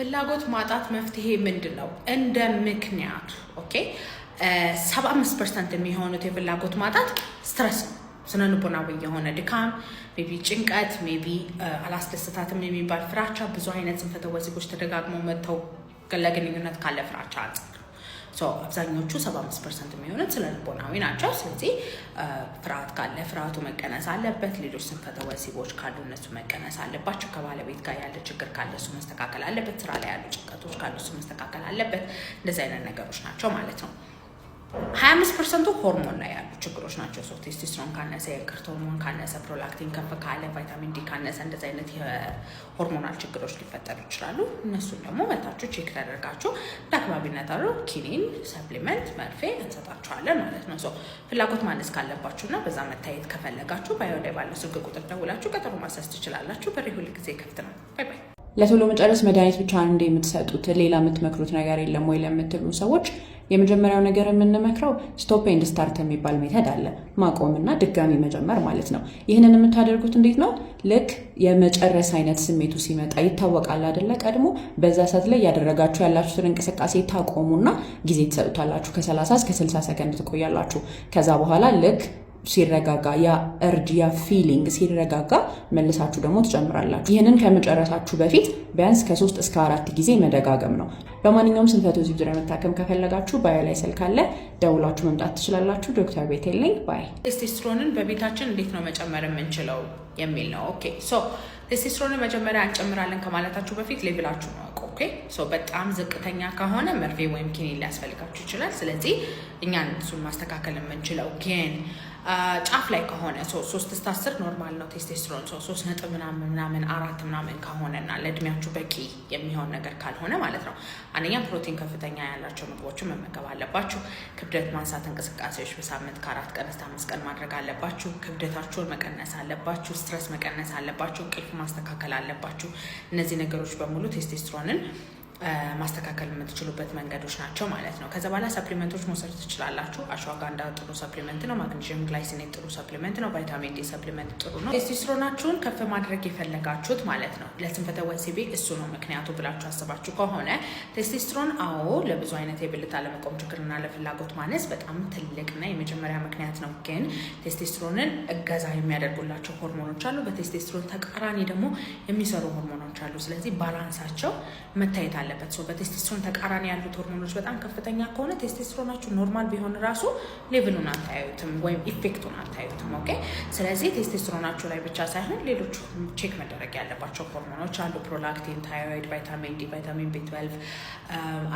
ፍላጎት ማጣት መፍትሄ ምንድነው? እንደ ምክንያቱ ኦኬ 75% የሚሆኑት የፍላጎት ማጣት ስትረስ ነው። ስነልቦናዊ የሆነ ድካም፣ ሜቢ ጭንቀት፣ ሜቢ አላስደስታትም የሚባል ፍራቻ፣ ብዙ አይነት ጽንፈተ ወሲቦች ተደጋግመው መጥተው ለግንኙነት ካለ ፍራቻ አንጻር አብዛኞቹ 75% የሚሆኑት ስነልቦናዊ ናቸው። ስለዚህ ፍርሃት ካለ ፍርሃቱ መቀነስ አለበት። ሌሎች ጽንፈተ ወሲቦች ካሉ እነሱ መቀነስ አለባቸው። ከባለቤት ጋር ያለ ችግር ካለ እሱ መስተካከል አለበት። ስራ ላይ ያሉ ጭንቀቶች ካሉ እሱ መስተካከል አለበት። እንደዚህ አይነት ነገሮች ናቸው ማለት ነው። 25% ሆርሞን ላይ ያሉ ችግሮች ናቸው። ቴስቶስትሮን ካነሰ፣ የእንቅርት ሆርሞን ካነሰ፣ ፕሮላክቲን ከፍ ካለ፣ ቫይታሚን ዲ ካነሰ እንደዚህ አይነት የሆርሞናል ችግሮች ሊፈጠሩ ይችላሉ። እነሱን ደግሞ መታችሁ ቼክ ተደርጋችሁ ለአግባቢነት አሉ ኪኒን፣ ሰፕሊመንት፣ መርፌ እንሰጣችኋለን ማለት ነው። ፍላጎት ማነስ ካለባችሁና በዛ መታየት ከፈለጋችሁ ባዮዳ ባለው ስልክ ቁጥር ደውላችሁ ቀጠሮ ማሰስ ትችላላችሁ። በሬ ሁል ጊዜ ክፍት ነው። ባይ ባይ። ለቶሎ መጨረስ መድኃኒት ብቻ እንደ የምትሰጡት ሌላ የምትመክሩት ነገር የለም ወይ ለምትሉ ሰዎች የመጀመሪያው ነገር የምንመክረው ስቶፕ ኤንድ ስታርት የሚባል ሜተድ አለ። ማቆምና ድጋሚ መጀመር ማለት ነው። ይህንን የምታደርጉት እንዴት ነው? ልክ የመጨረስ አይነት ስሜቱ ሲመጣ ይታወቃል አይደለ? ቀድሞ በዛ ሰዓት ላይ ያደረጋችሁ ያላችሁትን እንቅስቃሴ ታቆሙና ጊዜ ትሰጡታላችሁ። ከ30 እስከ 60 ሰከንድ ትቆያላችሁ። ከዛ በኋላ ልክ ሲረጋጋ ያ እርጅ ያ ፊሊንግ ሲረጋጋ መልሳችሁ ደግሞ ትጨምራላችሁ። ይህንን ከመጨረሳችሁ በፊት ቢያንስ ከ3 እስከ 4 ጊዜ መደጋገም ነው። በማንኛውም ጽንፈተ ወሲብ ዙሪያ መታከም ከፈለጋችሁ ባዮ ላይ ስልክ አለ፣ ደውላችሁ መምጣት ትችላላችሁ። ዶክተር ቤቴል ነኝ። ባይ። ቴስቶስትሮንን በቤታችን እንዴት ነው መጨመር የምንችለው የሚል ነው። ኦኬ ቴስቶስትሮንን መጀመሪያ እንጨምራለን ከማለታችሁ በፊት ሌቭላችሁ ነው። ኦኬ በጣም ዝቅተኛ ከሆነ መርፌ ወይም ኪኒን ሊያስፈልጋችሁ ይችላል። ስለዚህ እኛን እሱን ማስተካከል የምንችለው ግን ጫፍ ላይ ከሆነ 3 እስከ 10 ኖርማል ነው ቴስቶስትሮን 3 ነጥብ ምናምን 4 ምናምን ከሆነና ለእድሜያችሁ በቂ የሚሆን ነገር ካልሆነ ማለት ነው። አንደኛ ፕሮቲን ከፍተኛ ያላቸው ምግቦችን መመገብ አለባችሁ። ክብደት ማንሳት እንቅስቃሴዎች በሳምንት ከ4 ቀን እስከ 5 ቀን ማድረግ አለባችሁ። ክብደታችሁን መቀነስ አለባችሁ። ስትረስ መቀነስ አለባችሁ። እንቅልፍ ማስተካከል አለባችሁ። እነዚህ ነገሮች በሙሉ ቴስቶስትሮንን ማስተካከል የምትችሉበት መንገዶች ናቸው ማለት ነው። ከዛ በኋላ ሰፕሊመንቶች መውሰድ ትችላላችሁ። አሽዋጋንዳ ጥሩ ሰፕሊመንት ነው። ማግኒዥየም ግላይሲኔት ጥሩ ሰፕሊመንት ነው። ቫይታሚን ዲ ሰፕሊመንት ጥሩ ነው። ቴስቶስትሮናችሁን ከፍ ማድረግ የፈለጋችሁት ማለት ነው ለጽንፈተ ወሲብ እሱ ነው ምክንያቱ ብላችሁ አስባችሁ ከሆነ ቴስቶስትሮን ለብዙ አይነት የብልት አለመቆም ችግርና ለፍላጎት ማነስ በጣም ትልቅና የመጀመሪያ ምክንያት ነው። ግን ቴስቶስትሮንን እገዛ የሚያደርጉላቸው ሆርሞኖች አሉ። በቴስቶስትሮን ተቃራኒ ደግሞ የሚሰሩ ሆርሞኖች አሉ። ስለዚህ ባላንሳቸው መታየት አለበት። በቴስቶስትሮን ተቃራኒ ያሉት ሆርሞኖች በጣም ከፍተኛ ከሆነ ቴስቶስትሮናችሁ ኖርማል ቢሆን ራሱ ሌቭሉን አታዩትም ወይም ኢፌክቱን አታዩትም። ኦኬ ስለዚህ ቴስቶስትሮናችሁ ላይ ብቻ ሳይሆን ሌሎች ቼክ መደረግ ያለባቸው ሆርሞኖች አሉ። ፕሮላክቲን፣ ታይሮይድ፣ ቫይታሚን ዲ፣ ቫይታሚን ቢ12፣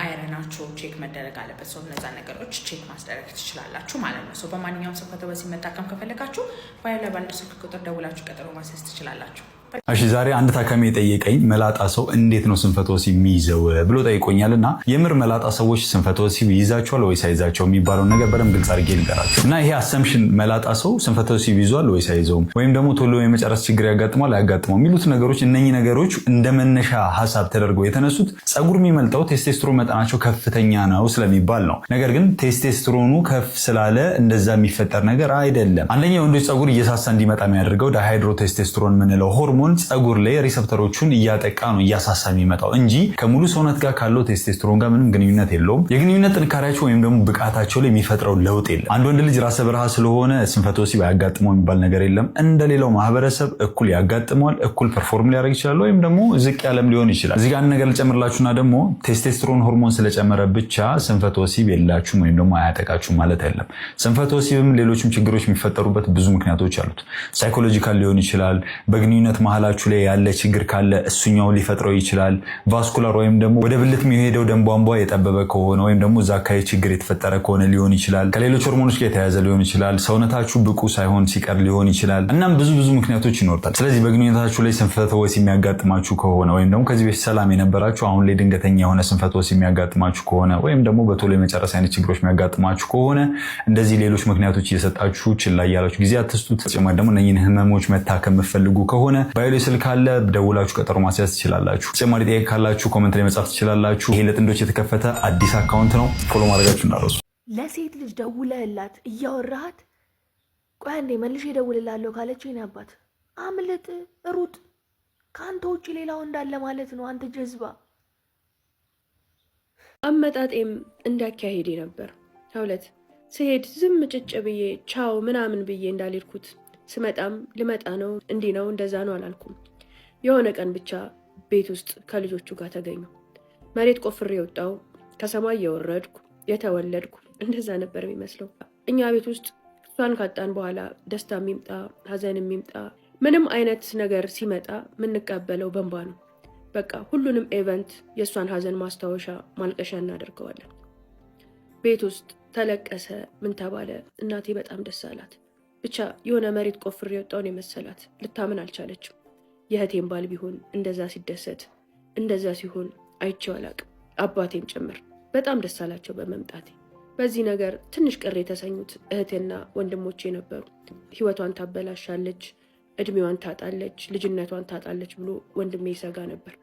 አይረናችሁ ቼክ መደረግ አለበት። እነዛ ነገሮች ቼክ ማስደረግ ትችላላችሁ ማለት ነው። በማንኛውም ጽንፈተ ወሲብ መታከም ከፈለጋችሁ ባዮ ላይ ባለው ስልክ ቁጥር ደውላችሁ ቀጠሮ ማስያዝ ትችላላችሁ። እሺ ዛሬ አንድ ታካሚ የጠየቀኝ መላጣ ሰው እንዴት ነው ስንፈተ ወሲብ የሚይዘው ብሎ ጠይቆኛል። እና የምር መላጣ ሰዎች ስንፈተ ወሲብ ይይዛቸዋል ወይስ አይዛቸውም የሚባለውን ነገር በደንብ ግልጽ አድርጌ ልንገራችሁ። እና ይሄ አሰምሽን መላጣ ሰው ስንፈተ ወሲብ ይዟል ወይስ አይዘውም ወይም ደግሞ ቶሎ የመጨረስ ችግር ያጋጥመዋል አያጋጥመው የሚሉት ነገሮች እነኚህ ነገሮች እንደ መነሻ ሀሳብ ተደርገው የተነሱት ጸጉር የሚመልጠው ቴስቶስትሮን መጠናቸው ከፍተኛ ነው ስለሚባል ነው። ነገር ግን ቴስቶስትሮኑ ከፍ ስላለ እንደዛ የሚፈጠር ነገር አይደለም። አንደኛ የወንዶች ጸጉር እየሳሳ እንዲመጣ የሚያደርገው ዳይሃይድሮ ቴስቶስትሮን የምንለው ሆርሞን ጸጉር ላይ ሪሰፕተሮቹን እያጠቃ ነው እያሳሳ የሚመጣው እንጂ ከሙሉ ሰውነት ጋር ካለው ቴስቶስትሮን ጋር ምንም ግንኙነት የለውም። የግንኙነት ጥንካሬያቸው ወይም ደግሞ ብቃታቸው ላይ የሚፈጥረው ለውጥ የለም። አንድ ወንድ ልጅ ራሰ በረሃ ስለሆነ ስንፈተ ወሲብ አያጋጥመው የሚባል ነገር የለም። እንደሌላው ማህበረሰብ እኩል ያጋጥመዋል፣ እኩል ፐርፎርም ሊያደርግ ይችላል፣ ወይም ደግሞ ዝቅ ያለም ሊሆን ይችላል። እዚህ ጋር አንድ ነገር ልጨምርላችሁና ደግሞ ቴስቶስትሮን ሆርሞን ስለጨመረ ብቻ ስንፈተ ወሲብ የላችሁም ወይም ደግሞ አያጠቃችሁም ማለት አይደለም። ስንፈተ ወሲብም ሌሎችም ችግሮች የሚፈጠሩበት ብዙ ምክንያቶች አሉት። ሳይኮሎጂካል ሊሆን ይችላል። በግንኙነት መሀላችሁ ላይ ያለ ችግር ካለ እሱኛው ሊፈጥረው ይችላል። ቫስኩላር ወይም ደግሞ ወደ ብልት የሚሄደው ደም ቧንቧ የጠበበ ከሆነ ወይም ደግሞ እዛ አካባቢ ችግር የተፈጠረ ከሆነ ሊሆን ይችላል። ከሌሎች ሆርሞኖች ጋር የተያያዘ ሊሆን ይችላል። ሰውነታችሁ ብቁ ሳይሆን ሲቀር ሊሆን ይችላል። እናም ብዙ ምክንያቶች ይኖርታል። ስለዚህ በግንኙነታችሁ ላይ ስንፈተ ወሲብ የሚያጋጥማችሁ ከሆነ ወይም ደግሞ ከዚህ በፊት ሰላም የነበራችሁ አሁን ላይ ድንገተኛ የሆነ ስንፈተ ወሲብ የሚያጋጥማችሁ ከሆነ ወይም ደግሞ በቶሎ የመጨረስ አይነት ችግሮች የሚያጋጥማችሁ ከሆነ እንደዚህ ሌሎች ምክንያቶች እየሰጣችሁ ችላ እያላችሁ ጊዜ አትስጡት። ተጨማሪ ደግሞ እነኝህን ህመሞች መታከም የምትፈልጉ ከሆነ ባዮ ስልክ ካለ ደውላችሁ ቀጠሮ ማስያዝ ትችላላችሁ። ተጨማሪ ጥያቄ ካላችሁ ኮሜንት ላይ መጻፍ ትችላላችሁ። ይሄ ለጥንዶች የተከፈተ አዲስ አካውንት ነው። ፎሎ ማድረጋችሁ እንዳትረሱ። ለሴት ልጅ ደውለህላት እያወራሃት ቆይ አንዴ መልሼ እደውልልሃለሁ ካለች የኔ አባት አምልጥ፣ ሩጥ። ከአንተ ውጭ ሌላው እንዳለ ማለት ነው። አንተ ጀዝባ አመጣጤም እንዳካሄዴ ነበር። 2 ስሄድ ዝም ጭጭ ብዬ ቻው ምናምን ብዬ እንዳልሄድኩት ስመጣም ልመጣ ነው እንዲህ ነው እንደዛ ነው አላልኩም። የሆነ ቀን ብቻ ቤት ውስጥ ከልጆቹ ጋር ተገኙ። መሬት ቆፍሬ የወጣው ከሰማይ የወረድኩ የተወለድኩ እንደዛ ነበር የሚመስለው። እኛ ቤት ውስጥ እሷን ካጣን በኋላ ደስታ የሚምጣ ሀዘን የሚምጣ ምንም አይነት ነገር ሲመጣ የምንቀበለው በንባ ነው። በቃ ሁሉንም ኤቨንት የእሷን ሀዘን ማስታወሻ ማልቀሻ እናደርገዋለን። ቤት ውስጥ ተለቀሰ ምን ተባለ፣ እናቴ በጣም ደስ አላት። ብቻ የሆነ መሬት ቆፍሬ የወጣውን የመሰላት ልታምን አልቻለችም። የእህቴን ባል ቢሆን እንደዛ ሲደሰት እንደዛ ሲሆን አይቼው አላቅም። አባቴም ጭምር በጣም ደስ አላቸው በመምጣቴ። በዚህ ነገር ትንሽ ቅር የተሰኙት እህቴና ወንድሞቼ ነበሩ። ህይወቷን ታበላሻለች፣ እድሜዋን ታጣለች፣ ልጅነቷን ታጣለች ብሎ ወንድሜ ይሰጋ ነበር።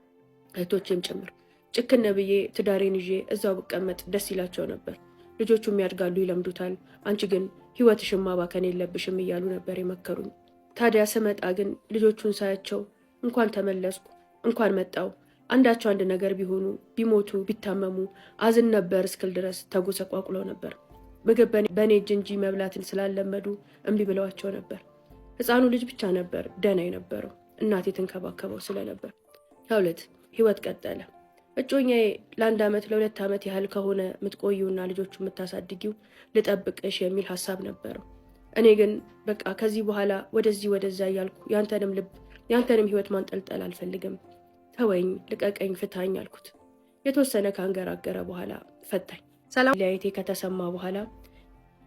እህቶቼም ጭምር ጭክነ ብዬ ትዳሬን ይዤ እዛው ብቀመጥ ደስ ይላቸው ነበር። ልጆቹም ያድጋሉ ይለምዱታል፣ አንቺ ግን ህይወትሽን ማባከን የለብሽም እያሉ ነበር የመከሩኝ። ታዲያ ስመጣ ግን ልጆቹን ሳያቸው እንኳን ተመለስኩ እንኳን መጣው አንዳቸው አንድ ነገር ቢሆኑ ቢሞቱ ቢታመሙ አዝን ነበር እስክል ድረስ ተጎሰቋቁለው ነበር። ምግብ በእኔ እጅ እንጂ መብላትን ስላለመዱ እምቢ ብለዋቸው ነበር። ህፃኑ ልጅ ብቻ ነበር ደህና የነበረው፣ እናቴ ትንከባከበው ስለነበር። 2 ህይወት ቀጠለ። እጮኛዬ ለ1 ዓመት ለ2 ዓመት ያህል ከሆነ የምትቆዩና ልጆቹ የምታሳድጊው ልጠብቅሽ የሚል ሀሳብ ነበረው። እኔ ግን በቃ ከዚህ በኋላ ወደዚህ ወደዛ እያልኩ ያንተንም ልብ ያንተንም ህይወት ማንጠልጠል አልፈልግም፣ ተወኝ፣ ልቀቀኝ፣ ፍታኝ አልኩት። የተወሰነ ካንገራገረ በኋላ ፈታኝ። ሰላም ለያይቴ ከተሰማ በኋላ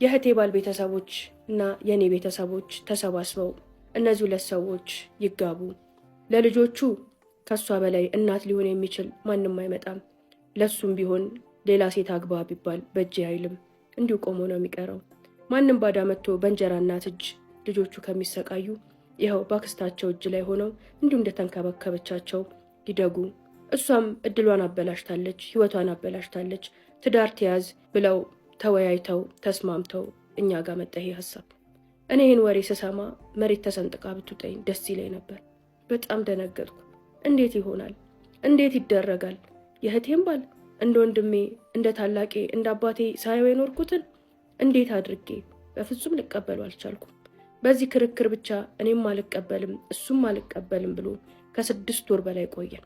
የእህቴ ባል ቤተሰቦች እና የኔ ቤተሰቦች ተሰባስበው እነዚህ 2 ሰዎች ይጋቡ፣ ለልጆቹ ከሷ በላይ እናት ሊሆን የሚችል ማንም አይመጣም፣ ለሱም ቢሆን ሌላ ሴት አግባ ቢባል በእጅ አይልም፣ እንዲሁ ቆሞ ነው የሚቀረው። ማንም ባዳ መጥቶ በእንጀራ እናት እጅ ልጆቹ ከሚሰቃዩ ይኸው ባክስታቸው እጅ ላይ ሆነው እንዲሁ እንደተንከባከበቻቸው ይደጉ። እሷም እድሏን አበላሽታለች፣ ህይወቷን አበላሽታለች፣ ትዳር ትያዝ ብለው ተወያይተው ተስማምተው እኛ ጋር መጣ ይሄ ሀሳብ። እኔ ይህን ወሬ ስሰማ መሬት ተሰንጥቃ ብትውጠኝ ደስ ይለኝ ነበር። በጣም ደነገጥኩ። እንዴት ይሆናል? እንዴት ይደረጋል? የእህቴም ባል እንደ ወንድሜ እንደ ታላቄ እንደ አባቴ ሳየው የኖርኩትን እንዴት አድርጌ? በፍጹም ልቀበሉ አልቻልኩም። በዚህ ክርክር ብቻ እኔም አልቀበልም እሱም አልቀበልም ብሎ ከ6 ወር በላይ ቆየን።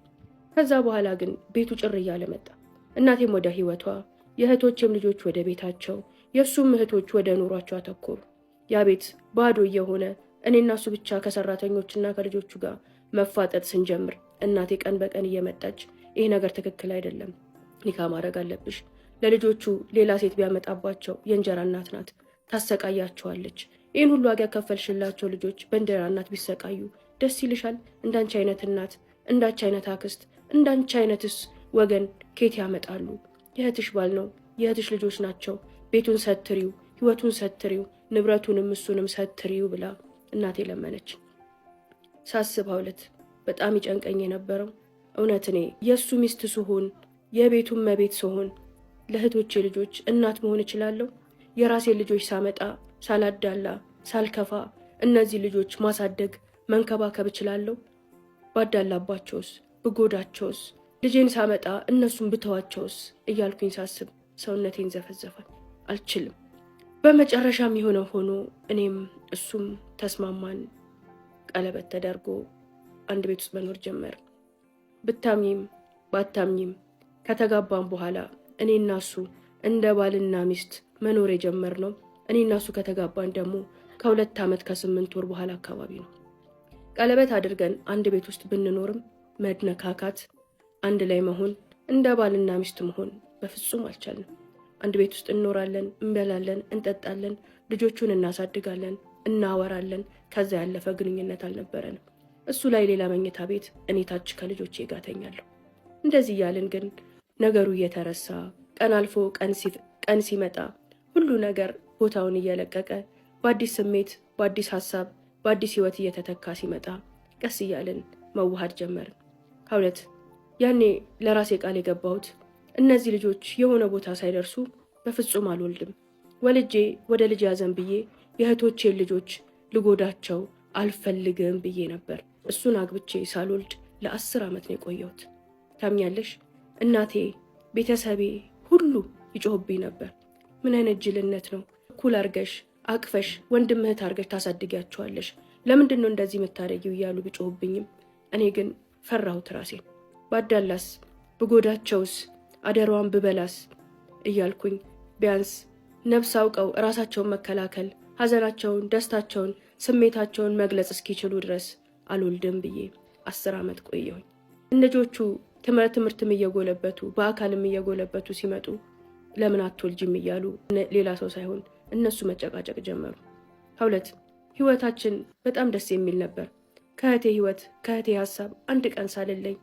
ከዛ በኋላ ግን ቤቱ ጭር እያለ መጣ። እናቴም ወደ ህይወቷ፣ የእህቶቼም ልጆች ወደ ቤታቸው፣ የእሱም እህቶች ወደ ኑሯቸው አተኮሩ። ያ ቤት ባዶ እየሆነ እኔና እሱ ብቻ ከሰራተኞችና ከልጆቹ ጋር መፋጠጥ ስንጀምር እናቴ ቀን በቀን እየመጣች ይሄ ነገር ትክክል አይደለም፣ ኒካ ማድረግ አለብሽ፣ ለልጆቹ ሌላ ሴት ቢያመጣባቸው የእንጀራ እናት ናት፣ ታሰቃያቸዋለች፣ ይህን ሁሉ ዋጋ ከፈልሽላቸው ልጆች በእንጀራ እናት ቢሰቃዩ ደስ ይልሻል? እንዳንቺ አይነት እናት፣ እንዳንቺ አይነት አክስት፣ እንዳንቺ አይነትስ ወገን ኬት ያመጣሉ? የእህትሽ ባል ነው፣ የእህትሽ ልጆች ናቸው፣ ቤቱን ሰትሪው፣ ህይወቱን ሰትሪው፣ ንብረቱንም እሱንም ሰትሪው ብላ እናቴ ለመነች። ሳስብ 2 በጣም ይጨንቀኝ የነበረው እውነት እኔ የእሱ ሚስት ስሆን የቤቱን መቤት ስሆን ለእህቶቼ ልጆች እናት መሆን እችላለሁ? የራሴ ልጆች ሳመጣ ሳላዳላ ሳልከፋ እነዚህ ልጆች ማሳደግ መንከባከብ እችላለሁ? ባዳላባቸውስ ብጎዳቸውስ ልጄን ሳመጣ እነሱን ብተዋቸውስ እያልኩኝ ሳስብ ሰውነቴን ዘፈዘፋል። አልችልም። በመጨረሻም የሆነ ሆኖ እኔም እሱም ተስማማን። ቀለበት ተደርጎ አንድ ቤት ውስጥ መኖር ጀመር። ብታምኝም ባታምኝም ከተጋባን በኋላ እኔና እሱ እንደ ባልና ሚስት መኖር የጀመርነው እኔና እሱ ከተጋባን ደግሞ ከ2 ዓመት ከ8 ወር በኋላ አካባቢ ነው። ቀለበት አድርገን አንድ ቤት ውስጥ ብንኖርም መድነካካት፣ አንድ ላይ መሆን፣ እንደ ባልና ሚስት መሆን በፍጹም አልቻልንም። አንድ ቤት ውስጥ እንኖራለን፣ እንበላለን፣ እንጠጣለን፣ ልጆቹን እናሳድጋለን፣ እናወራለን። ከዛ ያለፈ ግንኙነት አልነበረንም። እሱ ላይ ሌላ መኝታ ቤት፣ እኔ ታች ከልጆቼ ጋር ተኛለሁ። እንደዚህ እያልን ግን ነገሩ እየተረሳ ቀን አልፎ ቀን ሲመጣ ሁሉ ነገር ቦታውን እየለቀቀ በአዲስ ስሜት፣ በአዲስ ሀሳብ፣ በአዲስ ህይወት እየተተካ ሲመጣ ቀስ እያልን መዋሃድ ጀመርን። 2 ያኔ ለራሴ ቃል የገባሁት እነዚህ ልጆች የሆነ ቦታ ሳይደርሱ በፍጹም አልወልድም። ወልጄ ወደ ልጅ ያዘን ብዬ የእህቶቼን ልጆች ልጎዳቸው አልፈልግም ብዬ ነበር። እሱን አግብቼ ሳልወልድ ለ10 ዓመት ነው የቆየሁት። ታምኛለሽ? እናቴ፣ ቤተሰቤ፣ ሁሉ ይጮህብኝ ነበር። ምን አይነት ጅልነት ነው? እኩል አርገሽ አቅፈሽ ወንድም እህት አርገሽ ታሳድጊያቸዋለሽ፣ ለምንድን ነው እንደዚህ የምታደርጊው እያሉ ቢጮህብኝም እኔ ግን ፈራሁት ራሴን። ባዳላስ ብጎዳቸውስ አደሯን ብበላስ እያልኩኝ ቢያንስ ነፍስ አውቀው ራሳቸውን መከላከል፣ ሀዘናቸውን፣ ደስታቸውን፣ ስሜታቸውን መግለጽ እስኪችሉ ድረስ አልወልድም ብዬ 10 ዓመት ቆየሁኝ። ልጆቹ ትምህርትም እየጎለበቱ በአካልም እየጎለበቱ ሲመጡ ለምን አትወልጂም እያሉ ሌላ ሰው ሳይሆን እነሱ መጨቃጨቅ ጀመሩ። 2 ህይወታችን በጣም ደስ የሚል ነበር። ከእህቴ ህይወት ከእህቴ ሀሳብ አንድ ቀን ሳልለይ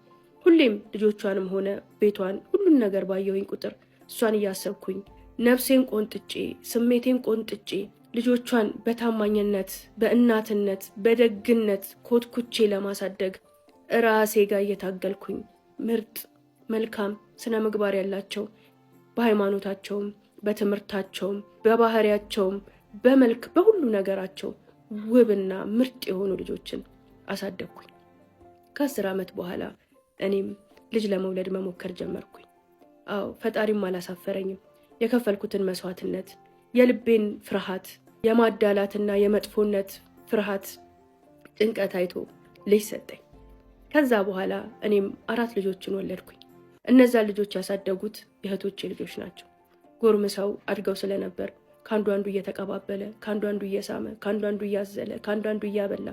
ሁሌም ልጆቿንም ሆነ ቤቷን ሁሉን ነገር ባየሁኝ ቁጥር እሷን እያሰብኩኝ ነፍሴን ቆንጥጬ ስሜቴን ቆንጥጬ ልጆቿን በታማኝነት በእናትነት በደግነት ኮትኩቼ ለማሳደግ ራሴ ጋር እየታገልኩኝ ምርጥ መልካም ስነ ምግባር ያላቸው በሃይማኖታቸውም በትምህርታቸውም በባህሪያቸውም በመልክ በሁሉ ነገራቸው ውብና ምርጥ የሆኑ ልጆችን አሳደግኩኝ። ከ10 ዓመት በኋላ እኔም ልጅ ለመውለድ መሞከር ጀመርኩኝ። አዎ ፈጣሪም አላሳፈረኝም። የከፈልኩትን መስዋዕትነት፣ የልቤን ፍርሃት፣ የማዳላትና የመጥፎነት ፍርሃት ጭንቀት አይቶ ልጅ ሰጠኝ። ከዛ በኋላ እኔም 4 ልጆችን ወለድኩኝ። እነዛ ልጆች ያሳደጉት የእህቶቼ ልጆች ናቸው። ጎርምሰው አድገው ስለነበር ከአንዱ አንዱ እየተቀባበለ ከአንዱ አንዱ እየሳመ ከአንዱ አንዱ እያዘለ ከአንዱ አንዱ እያበላ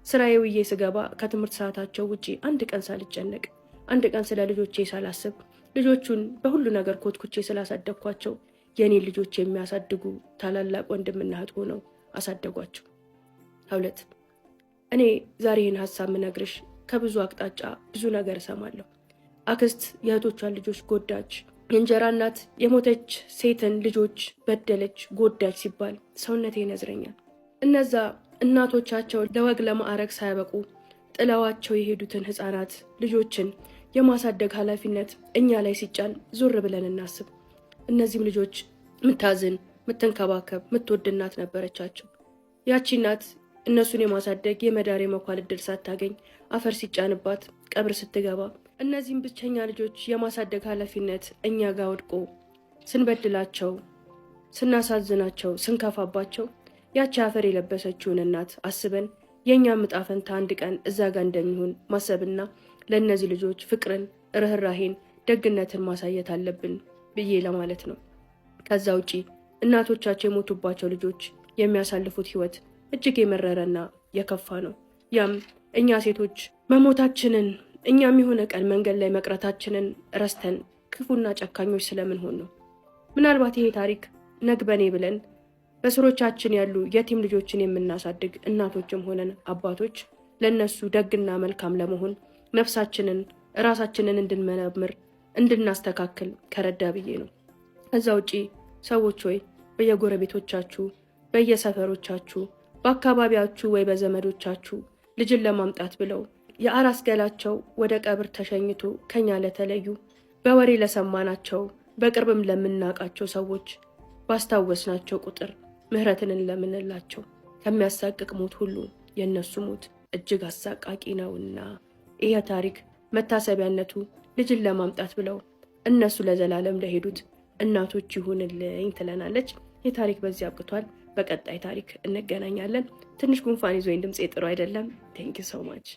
ስራዬ ውዬ ስገባ ከትምህርት ሰዓታቸው ውጪ አንድ ቀን ሳልጨነቅ አንድ ቀን ስለ ልጆቼ ሳላስብ ልጆቹን በሁሉ ነገር ኮትኩቼ ስላሳደግኳቸው የኔ ልጆች የሚያሳድጉ ታላላቅ ወንድምና እህት ሆነው አሳደጓቸው። 2 እኔ ዛሬ ይህን ሀሳብ ምነግርሽ ከብዙ አቅጣጫ ብዙ ነገር እሰማለሁ። አክስት የእህቶቿን ልጆች ጎዳች፣ የእንጀራ እናት የሞተች ሴትን ልጆች በደለች፣ ጎዳች ሲባል ሰውነቴ ይነዝረኛል። እነዛ እናቶቻቸው ለወግ ለማዕረግ ሳያበቁ ጥለዋቸው የሄዱትን ህፃናት ልጆችን የማሳደግ ኃላፊነት እኛ ላይ ሲጫን ዞር ብለን እናስብ። እነዚህም ልጆች ምታዝን፣ ምትንከባከብ፣ ምትወድ እናት ነበረቻቸው። ያቺ እናት እነሱን የማሳደግ የመዳር የመኳል ዕድል ሳታገኝ አፈር ሲጫንባት ቀብር ስትገባ እነዚህም ብቸኛ ልጆች የማሳደግ ኃላፊነት እኛ ጋር ወድቆ ስንበድላቸው፣ ስናሳዝናቸው፣ ስንከፋባቸው ያቺ አፈር የለበሰችውን እናት አስበን የእኛም ዕጣ ፈንታ አንድ ቀን እዛ ጋር እንደሚሆን ማሰብና ለእነዚህ ልጆች ፍቅርን፣ ርህራሄን፣ ደግነትን ማሳየት አለብን ብዬ ለማለት ነው። ከዛ ውጪ እናቶቻቸው የሞቱባቸው ልጆች የሚያሳልፉት ህይወት እጅግ የመረረና የከፋ ነው። ያም እኛ ሴቶች መሞታችንን እኛም የሆነ ቀን መንገድ ላይ መቅረታችንን ረስተን ክፉና ጨካኞች ስለምንሆን ነው። ምናልባት ይሄ ታሪክ ነግበኔ ብለን በስሮቻችን ያሉ የቲም ልጆችን የምናሳድግ እናቶችም ሆነን አባቶች ለነሱ ደግና መልካም ለመሆን ነፍሳችንን ራሳችንን እንድንመረምር እንድናስተካክል ከረዳ ብዬ ነው። ከዛ ውጪ ሰዎች ሆይ በየጎረቤቶቻችሁ፣ በየሰፈሮቻችሁ፣ በአካባቢያችሁ ወይ በዘመዶቻችሁ ልጅን ለማምጣት ብለው የአራስ ገላቸው ወደ ቀብር ተሸኝቶ ከኛ ለተለዩ በወሬ ለሰማናቸው በቅርብም ለምናውቃቸው ሰዎች ባስታወስናቸው ቁጥር ምህረትን ለምንላቸው ከሚያሳቅቅ ሞት ሁሉ የነሱ ሞት እጅግ አሳቃቂ ነውና ይሄ ታሪክ መታሰቢያነቱ ልጅን ለማምጣት ብለው እነሱ ለዘላለም ለሄዱት እናቶች ይሁንልኝ ትለናለች። ይህ ታሪክ በዚህ አብቅቷል። በቀጣይ ታሪክ እንገናኛለን። ትንሽ ጉንፋን ይዞኝ ድምጼ ጥሩ አይደለም። ቴንክ ዩ ሶ ማች